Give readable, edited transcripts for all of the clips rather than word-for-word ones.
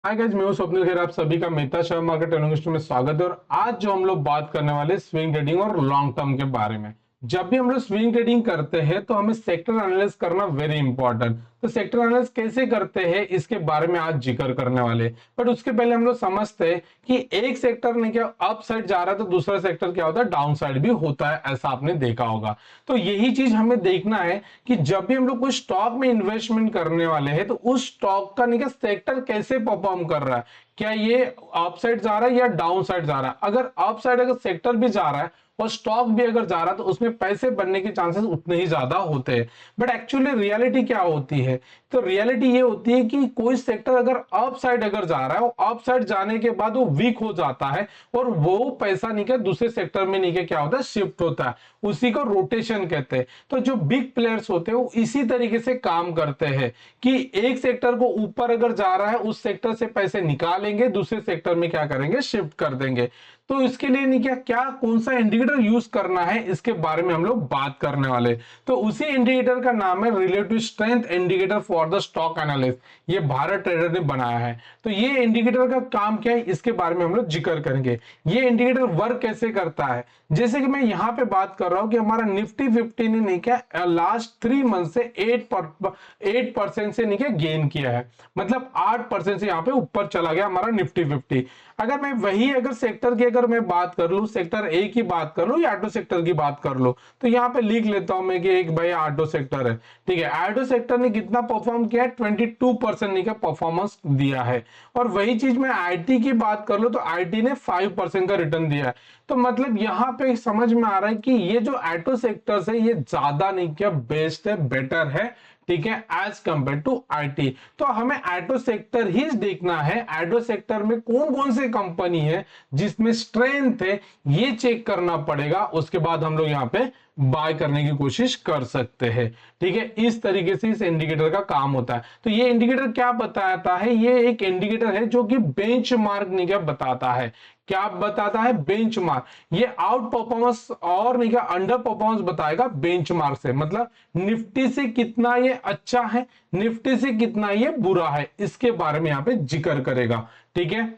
Hi guys, मैं हूं स्वप्निल खेर। आप सभी का मेहता शेयर मार्केट एनालिस्ट में स्वागत है। और आज जो हम लोग बात करने वाले स्विंग ट्रेडिंग और लॉन्ग टर्म के बारे में। जब भी हम लोग स्विंग ट्रेडिंग करते हैं तो हमें सेक्टर एनालिसिस करना वेरी इंपॉर्टेंट। तो सेक्टर एनालिसिस कैसे करते हैं इसके बारे में आज जिक्र करने वाले। बट उसके पहले हम लोग समझते हैं कि एक सेक्टर ने क्या अप साइड जा रहा है तो दूसरा सेक्टर क्या होता है, डाउन साइड भी होता है। ऐसा आपने देखा होगा। तो यही चीज हमें देखना है कि जब भी हम लोग कोई स्टॉक में इन्वेस्टमेंट करने वाले हैं तो उस स्टॉक का निकल सेक्टर कैसे परफॉर्म कर रहा है। क्या ये अप साइड जा रहा है या डाउन साइड जा रहा है। अगर अप साइड अगर सेक्टर भी जा रहा है और स्टॉक भी अगर जा रहा है तो उसमें पैसे बनने के चांसेस उतने ही ज्यादा होते हैं। बट एक्चुअली रियलिटी क्या होती है, तो रियलिटी ये होती है कि कोई सेक्टर अगर अप साइड अगर जा रहा है, वो अप साइड जाने के बाद वो वीक हो जाता है और वो पैसा निकल दूसरे सेक्टर में निकल क्या होता है, शिफ्ट होता है। उसी को रोटेशन कहते हैं। तो जो बिग प्लेयर्स होते हैं वो इसी तरीके से काम करते हैं कि एक सेक्टर को ऊपर अगर जा रहा है उस सेक्टर से पैसे निकालेंगे, दूसरे सेक्टर में क्या करेंगे, शिफ्ट कर देंगे। तो इसके लिए नहीं क्या क्या कौन सा इंडिकेटर यूज करना है इसके बारे में हम लोग बात करने वाले। तो उसी इंडिकेटर का नाम है relative strength indicator for the stock analyst. ये भारत ट्रेडर ने बनाया है। तो ये इंडिकेटर का काम क्या है इसके बारे में हम लोग जिक्र करेंगे। ये इंडिकेटर वर्क कैसे करता है। जैसे कि मैं यहां पे बात कर रहा हूं कि हमारा निफ्टी 50 ने नहीं क्या लास्ट 3 मंथ से 8% से नहीं क्या गेन किया है। मतलब 8% से यहां पे ऊपर चला गया हमारा निफ्टी 50। अगर मैं वही अगर सेक्टर की अगर मैं बात कर लूं, सेक्टर ए की बात कर लूं या ऑटो सेक्टर की बात कर लूं, तो यहां पे लिख लेता हूं मैं कि एक भाई ऑटो सेक्टर है। ठीक है, ऑटो सेक्टर ने कितना परफॉर्म किया है, 22% नहीं क्या परफॉर्मेंस दिया है। और वही चीज मैं आईटी की बात कर लूं तो आईटी ने 5% का रिटर्न दिया है। तो मतलब यहां पे समझ में आ रहा है कि ये जो ऑटो सेक्टर है ये ज्यादा नहीं क्या बेस्ट है, बेटर है। ठीक है, एज कंपेयर टू आईटी। तो हमें ऑटो सेक्टर ही देखना है। ऑटो सेक्टर में कौन कौन से कंपनी है जिसमें स्ट्रेंथ है ये चेक करना पड़ेगा। उसके बाद हम लोग यहाँ पे बाय करने की कोशिश कर सकते हैं। ठीक है, इस तरीके से इस इंडिकेटर का काम होता है। तो ये इंडिकेटर क्या बताता है, ये एक इंडिकेटर है जो कि बेंचमार्क नहीं क्या बताता है। क्या बताता है, बेंचमार्क। ये आउट परफॉर्मेंस और नहीं क्या अंडर परफॉर्मेंस बताएगा बेंचमार्क से। मतलब निफ्टी से कितना ये अच्छा है, निफ्टी से कितना ये बुरा है, इसके बारे में यहां पे जिक्र करेगा। ठीक है,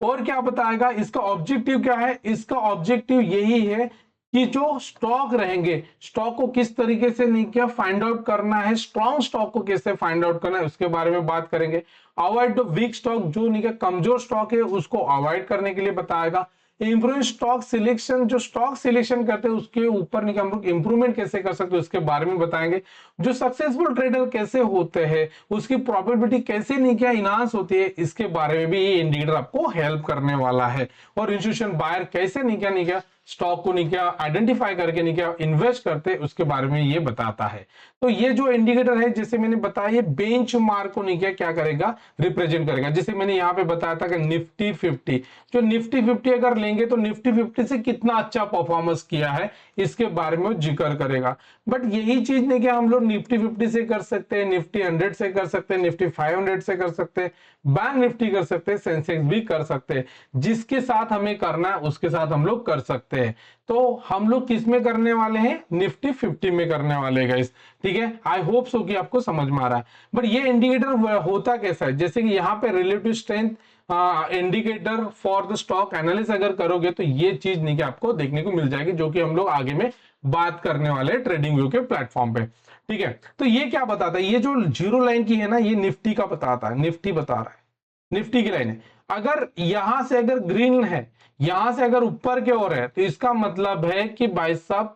और क्या बताएगा, इसका ऑब्जेक्टिव क्या है। इसका ऑब्जेक्टिव यही है कि जो स्टॉक रहेंगे, स्टॉक को किस तरीके से नहीं क्या फाइंड आउट करना है, स्ट्रॉन्ग स्टॉक को कैसे फाइंड आउट करना है उसके बारे में बात करेंगे। अवॉइड द वीक स्टॉक, जो नहीं क्या कमजोर स्टॉक है उसको अवॉइड करने के लिए बताएगा। इंप्रूव स्टॉक सिलेक्शन, जो स्टॉक सिलेक्शन करते हैं उसके ऊपर नहीं हम लोग इंप्रूवमेंट कैसे कर सकते हैं उसके बारे में बताएंगे। जो सक्सेसफुल ट्रेडर कैसे होते हैं, उसकी प्रॉफिटेबिलिटी कैसे नहीं क्या इनहांस होती है, इसके बारे में भी ये इंडिकेटर आपको हेल्प करने वाला है। और इंस्टीट्यूशन बायर कैसे नहीं क्या स्टॉक को नहीं क्या आइडेंटिफाई करके नहीं क्या इन्वेस्ट करते उसके बारे में ये बताता है। तो ये जो इंडिकेटर है जैसे मैंने बताया ये बेंचमार्क को नहीं क्या करेगा, रिप्रेजेंट करेगा। जैसे मैंने यहाँ पे बताया था कि निफ्टी 50, जो निफ्टी 50 अगर लेंगे तो निफ्टी 50 से कितना अच्छा परफॉर्मेंस किया है इसके बारे में जिक्र करेगा। बट यही चीज नहीं कि हम लोग निफ्टी 50 से कर सकते हैं, निफ्टी 100 से कर सकते हैं, निफ्टी 500 से कर सकते हैं, बैंक निफ्टी कर सकते हैं, सेंसेक्स भी कर सकते हैं। जिसके साथ हमें करना है उसके साथ हम लोग कर सकते हैं। तो हम लोग किस में करने वाले हैं, निफ्टी 50 में करने वाले हैं गाइस। ठीक है, आई होप सो कि आपको समझ में आ रहा है। बट ये इंडिकेटर होता कैसा है, जैसे कि यहाँ पे relative strength indicator for the stock analysis अगर करोगे तो ये चीज नहीं कि आपको देखने को मिल जाएगी, जो कि हम लोग आगे में बात करने वाले हैं ट्रेडिंग व्यू के प्लेटफॉर्म पे। ठीक है, तो ये क्या बताता है, ये जो जीरो लाइन की है ना ये निफ्टी का बताता है, निफ्टी बता रहा है, निफ्टी की लाइन है। अगर यहां से अगर ग्रीन है, यहां से अगर ऊपर की ओर है तो इसका मतलब है कि भाई साहब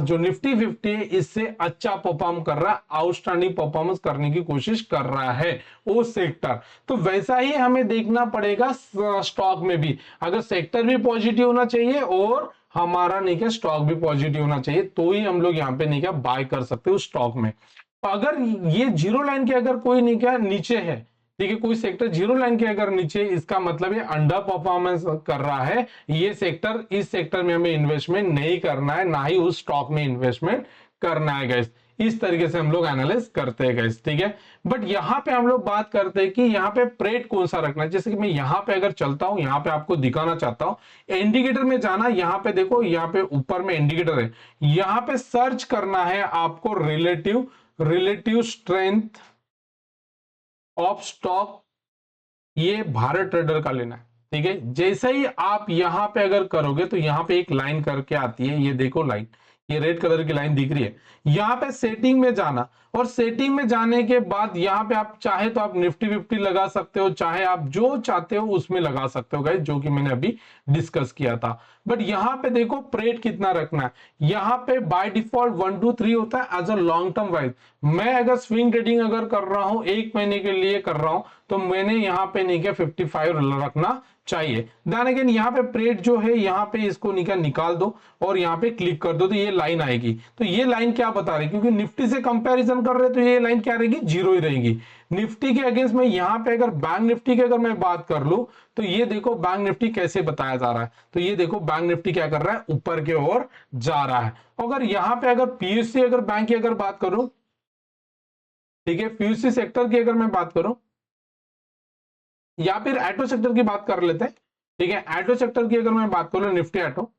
जो निफ्टी 50 है इससे अच्छा परफॉर्म कर रहा है, आउटस्टैंडिंग परफॉर्मेंस करने की कोशिश कर रहा है वो सेक्टर। तो वैसा ही हमें देखना पड़ेगा स्टॉक में भी। अगर सेक्टर भी पॉजिटिव होना चाहिए और हमारा नहीं क्या स्टॉक भी पॉजिटिव होना चाहिए, तो ही हम लोग यहाँ पे नहीं क्या बाय कर सकते उस स्टॉक में। अगर ये जीरो लाइन के अगर कोई नहीं क्या नीचे है, ठीक है, कोई सेक्टर जीरो लाइन के अगर नीचे, इसका मतलब ये अंडर परफॉर्मेंस कर रहा है। ये सेक्टर, इस सेक्टर में हमें इन्वेस्टमेंट नहीं करना है, ना ही उस स्टॉक में इन्वेस्टमेंट करना है गाइस। इस तरीके से हम लोग एनालाइज करते हैं गाइस। ठीक है, बट यहां पे हम लोग बात करते हैं कि यहाँ पे प्रेट कौन सा रखना है। जैसे कि मैं यहाँ पे अगर चलता हूं, यहाँ पे आपको दिखाना चाहता हूं इंडिकेटर में जाना। यहाँ पे देखो, यहाँ पे ऊपर में इंडिकेटर है, यहाँ पे सर्च करना है आपको रिलेटिव स्ट्रेंथ ऑफ स्टॉक ये भारत ट्रेडर का लेना है, ठीक है। जैसे ही आप यहां पे अगर करोगे तो यहां पे एक लाइन करके आती है, ये देखो लाइन, ये रेड कलर की लाइन दिख रही है। यहाँ पे सेटिंग में जाना, और सेटिंग में जाने के बाद यहाँ पे आप चाहे तो आप निफ्टी फिफ्टी लगा सकते हो, चाहे आप जो चाहते हो उसमें लगा सकते हो गाइस, जो कि मैंने अभी डिस्कस किया था। बट यहाँ पे देखो परेट कितना रखना है। यहाँ पे बाय डिफॉल्ट 1 2 3 होता है as a long term wise. मैं अगर स्विंग ट्रेडिंग अगर कर रहा हूं, 1 महीने के लिए कर रहा हूं, तो मैंने यहाँ पे नहीं किया 55 रखना चाहिए। देन अगेन यहाँ पे परेट जो है, यहाँ पे इसको निकाल दो और यहाँ पे क्लिक कर दो तो ये लाइन आएगी। तो ये लाइन क्या बता रही है, क्योंकि निफ्टी से कंपैरिजन कर रहे हैं तो ये लाइन क्या रहेगी, जीरो ही रहेगी। निफ्टी के अगेंस्ट में यहाँ पे अगर बैंक निफ्टी की अगर मैं बात कर लूं, तो ये देखो बैंक निफ्टी कैसे बताया जा रहा है। तो ये देखो बैंक निफ्टी क्या कर रहा है, ऊपर की ओर जा रहा है। अगर यहाँ पे अगर पीयूसी अगर बैंक की अगर बात करूं, ठीक है, पीयूसी सेक्टर की अगर मैं बात करूं या फिर ऑटो सेक्टर की बात कर लेते हैं, ठीक है। ऑटो सेक्टर की अगर मैं बात करूं, निफ्टी ऑटो,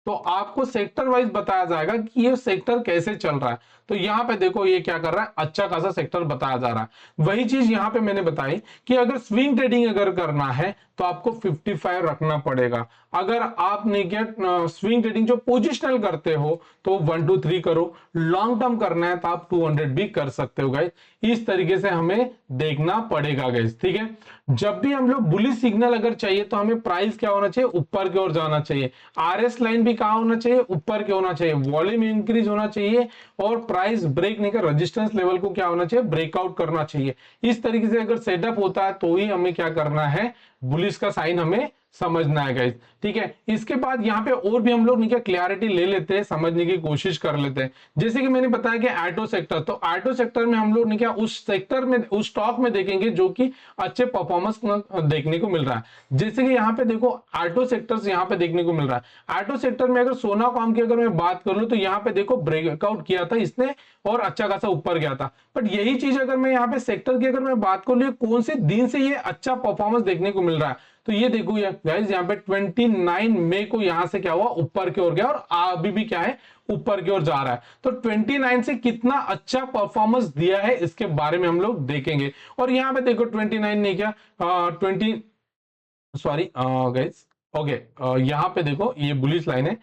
तो आपको सेक्टर वाइज बताया जाएगा कि ये सेक्टर कैसे चल रहा है। तो यहां पे देखो ये क्या कर रहा है, अच्छा खासा सेक्टर बताया जा रहा है। वही चीज यहां पे मैंने बताई कि अगर स्विंग ट्रेडिंग अगर करना है तो आपको 55 रखना पड़ेगा। अगर आपने क्या स्विंग ट्रेडिंग जो पोजिशनल करते हो तो 1 2 3 करो, लॉन्ग टर्म करना है तो आप 200 भी कर सकते हो गाइस। इस तरीके से हमें देखना पड़ेगा गाइस, ठीक है। जब भी हम लोग बुलिश सिग्नल अगर चाहिए तो हमें प्राइस क्या होना चाहिए, ऊपर की ओर जाना चाहिए। आरएस लाइन भी कहां होना चाहिए, ऊपर के होना चाहिए। वॉल्यूम इंक्रीज होना चाहिए और प्राइस ब्रेक नहीं कर, रेजिस्टेंस लेवल को क्या होना चाहिए, ब्रेकआउट करना चाहिए। इस तरीके से अगर सेटअप होता है तो ही हमें क्या करना है, बुलिश का साइन हमें समझना है गाइस, ठीक है। इसके बाद यहाँ पे और भी हम लोग क्या क्लियरिटी ले लेते हैं, समझने की कोशिश कर लेते हैं। जैसे कि मैंने बताया कि ऑटो सेक्टर, तो ऑटो सेक्टर में हम लोग ने क्या उस सेक्टर में उस स्टॉक में देखेंगे जो कि अच्छे परफॉर्मेंस देखने को मिल रहा है। जैसे कि यहाँ पे देखो ऑटो सेक्टर्स यहाँ पे देखने को मिल रहा है। ऑटो सेक्टर में अगर सोनाकॉम की अगर मैं बात कर लूं तो यहाँ पे देखो ब्रेकआउट किया था इसने और अच्छा खासा ऊपर गया था। बट यही चीज अगर मैं यहाँ पे सेक्टर की अगर मैं बात कर लूं, कौन से दिन से ये अच्छा परफॉर्मेंस देखने को मिल रहा है, तो ये देखो गाइस यहाँ पे 29 मई को यहां से क्या हुआ, ऊपर की ओर गया और अभी भी क्या है, ऊपर की ओर जा रहा है। तो 29 से कितना अच्छा परफॉर्मेंस दिया है इसके बारे में हम लोग देखेंगे। और यहाँ पे देखो 29 नहीं क्या 20 सॉरी गाइस, ओके, यहाँ पे देखो ये बुलिश लाइन है।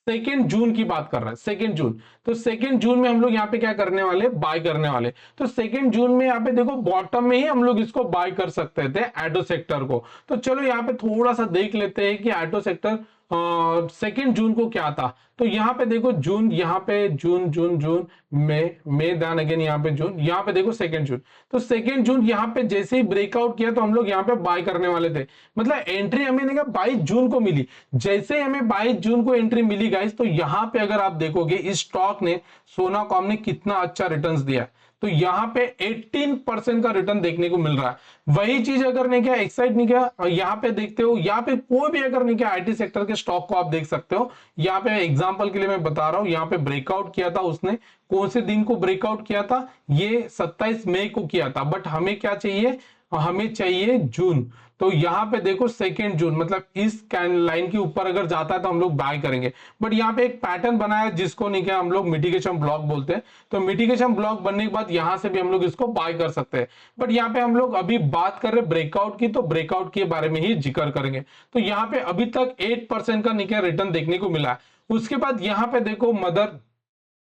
2 जून की बात कर रहा है, 2 जून। तो 2 जून में हम लोग यहाँ पे क्या करने वाले, बाय करने वाले। तो 2 जून में यहाँ पे देखो बॉटम में ही हम लोग इसको बाय कर सकते थे ऑटो सेक्टर को। तो चलो यहाँ पे थोड़ा सा देख लेते हैं कि ऑटो सेक्टर 2 जून को क्या था। तो यहाँ पे देखो जून, यहाँ पे जून जून जून मई देन अगेन यहाँ पे जून, यहाँ पे देखो 2 जून। तो 2 जून यहाँ पे जैसे ही ब्रेकआउट किया तो हम लोग यहाँ पे बाय करने वाले थे। मतलब एंट्री हमें 22 जून को मिली। जैसे हमें 22 जून को एंट्री मिली गाइस, तो यहाँ पे अगर आप देखोगे इस स्टॉक ने, सोनाकॉम ने कितना अच्छा रिटर्न्स दिया। तो यहाँ पे 18% का रिटर्न देखने को मिल रहा है। वही चीज अगर नहीं क्या एक्साइड नहीं क्या यहाँ पे देखते हो, यहाँ पे कोई भी अगर नहीं क्या आईटी सेक्टर के स्टॉक को आप देख सकते हो। यहाँ पे एग्जांपल के लिए मैं बता रहा हूं, यहाँ पे ब्रेकआउट किया था उसने, कौन से दिन को ब्रेकआउट किया था, ये 27 मई को किया था। बट हमें क्या चाहिए, हमें चाहिए जून। तो यहाँ पे देखो 2 जून, मतलब इस लाइन के ऊपर अगर जाता है तो हम लोग बाय करेंगे। बट यहाँ पे एक पैटर्न बनाया जिसको नहीं क्या हम लोग मिटिगेशन ब्लॉक बोलते हैं। तो मिटिगेशन ब्लॉक बनने के बाद यहाँ से भी हम लोग इसको बाय कर सकते हैं। बट यहाँ पे हम लोग अभी बात कर रहे हैं ब्रेकआउट की, तो ब्रेकआउट के बारे में ही जिक्र करेंगे। तो यहाँ पे अभी तक 8% का निकल रिटर्न देखने को मिला है। उसके बाद यहाँ पे देखो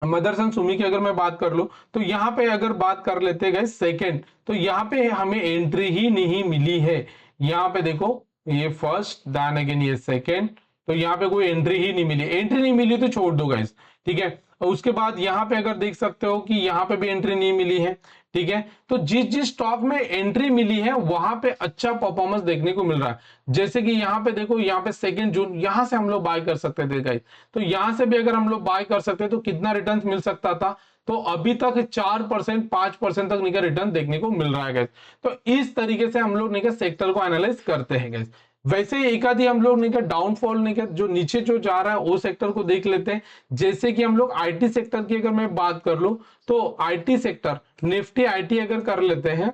मदरसन सुमी की अगर मैं बात कर लूं, तो यहां पे अगर बात कर लेते गए सेकंड, तो यहां पे हमें एंट्री ही नहीं मिली है। यहां पे देखो ये फर्स्ट देन अगेन ये सेकंड, तो यहां पे कोई एंट्री ही नहीं मिली। एंट्री नहीं मिली तो छोड़ दो गाइस, ठीक है। और उसके बाद यहां पे अगर देख सकते हो कि यहां पे भी एंट्री नहीं मिली है, ठीक है। तो जिस जिस स्टॉक में एंट्री मिली है वहां पे अच्छा परफॉर्मेंस देखने को मिल रहा है। जैसे कि यहाँ पे देखो, यहाँ पे 2 जून, यहां से हम लोग बाय कर सकते थे गाइस। तो यहां से भी अगर हम लोग बाय कर सकते तो कितना रिटर्न मिल सकता था, तो अभी तक 4% 5% तक निकल रिटर्न देखने को मिल रहा है गाइस। तो इस तरीके से हम लोग निकल सेक्टर को एनालाइज करते हैं गाइस। वैसे एक आधी हम लोग निकल डाउनफॉल निकल जो नीचे जो जा रहा है वो सेक्टर को देख लेते हैं। जैसे कि हम लोग आईटी सेक्टर की अगर मैं बात कर लूं, तो आईटी सेक्टर निफ्टी आईटी अगर कर लेते हैं,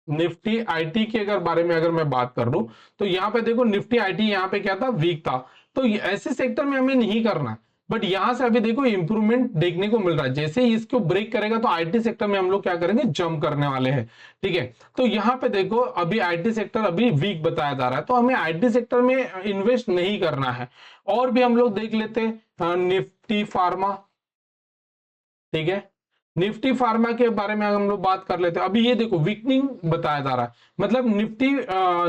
निफ्टी आईटी के अगर बारे में अगर मैं बात कर लूं, तो यहाँ पे देखो निफ्टी आईटी यहाँ पे क्या था, वीक था। तो ऐसे सेक्टर में हमें नहीं करना है। बट यहां से अभी देखो इंप्रूवमेंट देखने को मिल रहा है। जैसे ही इसको ब्रेक करेगा तो आईटी सेक्टर में हम लोग क्या करेंगे, जंप करने वाले हैं। ठीक है, तो यहां पे देखो अभी आईटी सेक्टर अभी वीक बताया जा रहा है, तो हमें आईटी सेक्टर में इन्वेस्ट नहीं करना है। और भी हम लोग देख लेते हैं निफ्टी फार्मा। ठीक है, निफ्टी फार्मा के बारे में हम लोग बात कर लेते हैं। अभी ये देखो वीकनिंग बताया जा रहा है, मतलब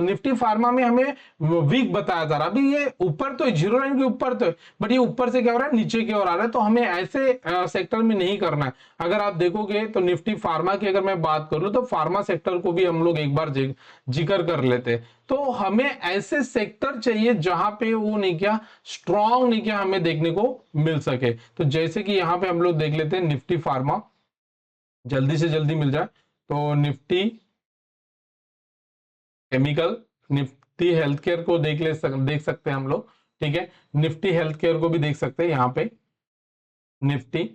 निफ्टी फार्मा में हमें वीक बताया जा रहा है। अभी ये ऊपर तो जीरो लाइन के ऊपर तो है, बट ये ऊपर से क्या हो रहा है, नीचे की ओर आ रहा है। तो हमें ऐसे सेक्टर में नहीं करना है। अगर आप देखोगे तो निफ्टी फार्मा की अगर मैं बात करूं तो फार्मा सेक्टर को भी हम लोग एक बार जिक्र कर लेते हैं। तो हमें ऐसे सेक्टर चाहिए जहां पे वो नहीं क्या स्ट्रॉन्ग नहीं क्या हमें देखने को मिल सके। तो जैसे कि यहां पे हम लोग देख लेते हैं निफ्टी फार्मा, जल्दी से जल्दी मिल जाए तो Nifty chemical, Nifty health care को देख सकते हैं हम लोग। ठीक है, निफ्टी हेल्थ केयर को भी देख सकते हैं यहाँ पे, निफ्टी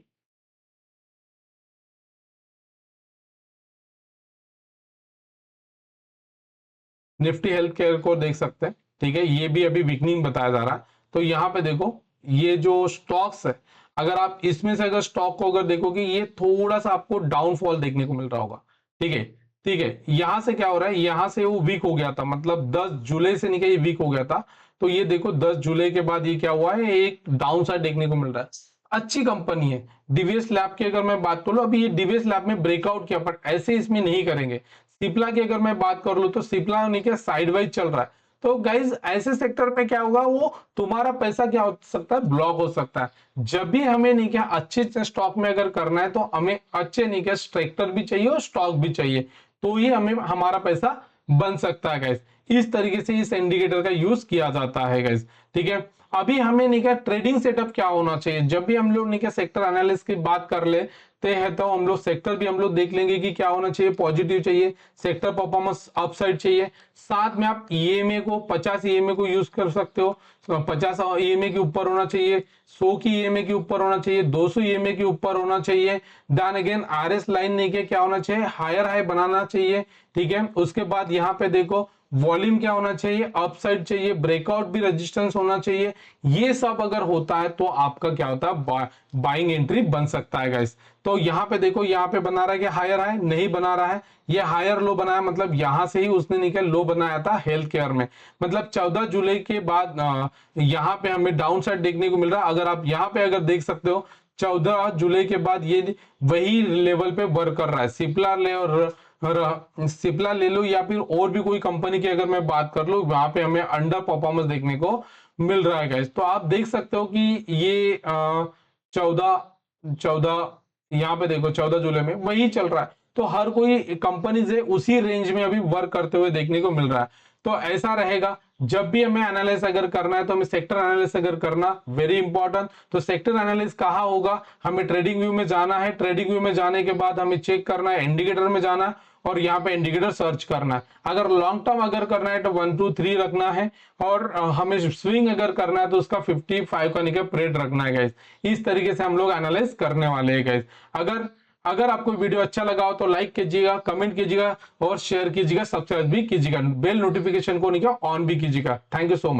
निफ्टी हेल्थ केयर को देख सकते हैं। ठीक है, ये भी अभी वीकनिंग बताया जा रहा है। तो यहाँ पे देखो ये जो स्टॉक्स है, अगर आप इसमें से अगर स्टॉक को अगर देखोगे ये थोड़ा सा आपको डाउनफॉल देखने को मिल रहा होगा। ठीक है, ठीक है, यहां से क्या हो रहा है, यहां से वो वीक हो गया था, मतलब 10 जुलाई से निकल ये वीक हो गया था। तो ये देखो 10 जुलाई के बाद ये क्या हुआ है, एक डाउन साइड देखने को मिल रहा है। अच्छी कंपनी है डीवीएस लैब की, अगर मैं बात करूं अभी ये डीवीएस लैब में ब्रेकआउट किया, बट ऐसे इसमें नहीं करेंगे। सिप्ला की अगर मैं बात कर लूं तो सिप्ला नहीं क्या साइडवाइज चल रहा है। तो गाइज ऐसे सेक्टर पे क्या होगा, वो तुम्हारा पैसा क्या हो सकता है, ब्लॉक हो सकता है। जब भी हमें नहीं क्या अच्छे स्टॉक में अगर करना है तो हमें अच्छे नहीं क्या सेक्टर भी चाहिए और स्टॉक भी चाहिए, तो ही हमें हमारा पैसा बन सकता है गाइज। इस तरीके से इस इंडिकेटर का यूज किया जाता है गाइज। ठीक है, अभी हमें नहीं क्या ट्रेडिंग सेटअप क्या होना चाहिए, जब भी हम लोग नहीं क्या सेक्टर एनालिसिस की बात कर लेते हैं तो हम लोग सेक्टर भी हम लोग देख लेंगे कि क्या होना चाहिए, पॉजिटिव चाहिए, सेक्टर परफॉर्मेंस अपसाइड चाहिए। साथ में आप ईएमए को 50 ईएमए को यूज कर सकते हो, 50 ईएमए के ऊपर होना चाहिए, 100 की ईएमए के ऊपर होना चाहिए, 200 ईएमए के ऊपर होना चाहिए। देन अगेन आरएस लाइन नहीं के क्या होना चाहिए, हायर हाई बनाना चाहिए। ठीक है, उसके बाद यहाँ पे देखो वॉल्यूम क्या होना चाहिए, अपसाइड चाहिए, ब्रेकआउट भी रेजिस्टेंस होना चाहिए। ये सब अगर होता है तो आपका क्या होता है, बाइंग एंट्री बन सकता है गाइस। तो यहाँ पे देखो, यहाँ पे बना रहा है कि हायर हाई, नहीं बना रहा है, ये हायर लो बनाया, मतलब यहां से ही उसने निकल लो बनाया था हेल्थ केयर में। मतलब 14 जुलाई के बाद यहाँ पे हमें डाउन साइड देखने को मिल रहा है। अगर आप यहाँ पे अगर देख सकते हो 14 जुलाई के बाद ये वही लेवल पे वर्क कर रहा है। सिप्ला ले लो या फिर और भी कोई कंपनी की अगर मैं बात कर लूं, वहां पे हमें अंडर परफॉर्मेंस देखने को मिल रहा है गाइस। तो आप देख सकते हो कि ये 14 यहाँ पे देखो 14 जुलाई में वही चल रहा है। तो हर कोई कंपनी से उसी रेंज में अभी वर्क करते हुए देखने को मिल रहा है। तो ऐसा रहेगा, जब भी हमें एनालिसिस अगर करना है तो हमें सेक्टर एनालिसिस अगर करना वेरी इंपॉर्टेंट। तो सेक्टर एनालिसिस कहाँ होगा, हमें ट्रेडिंग व्यू में जाना है। ट्रेडिंग व्यू में जाने के बाद हमें चेक करना है, इंडिकेटर में जाना है और यहाँ पे इंडिकेटर सर्च करना है। अगर लॉन्ग टर्म अगर करना है तो 1 2 3 रखना है, और हमें स्विंग अगर करना है तो उसका 55 का निकल परेट रखना है गाइस। इस तरीके से हम लोग एनालाइज करने वाले हैं गाइस। अगर अगर आपको वीडियो अच्छा लगा हो तो लाइक कीजिएगा, कमेंट कीजिएगा और शेयर कीजिएगा, सब्सक्राइब भी कीजिएगा, बेल नोटिफिकेशन को नहीं क्या ऑन भी कीजिएगा। Thank you so much.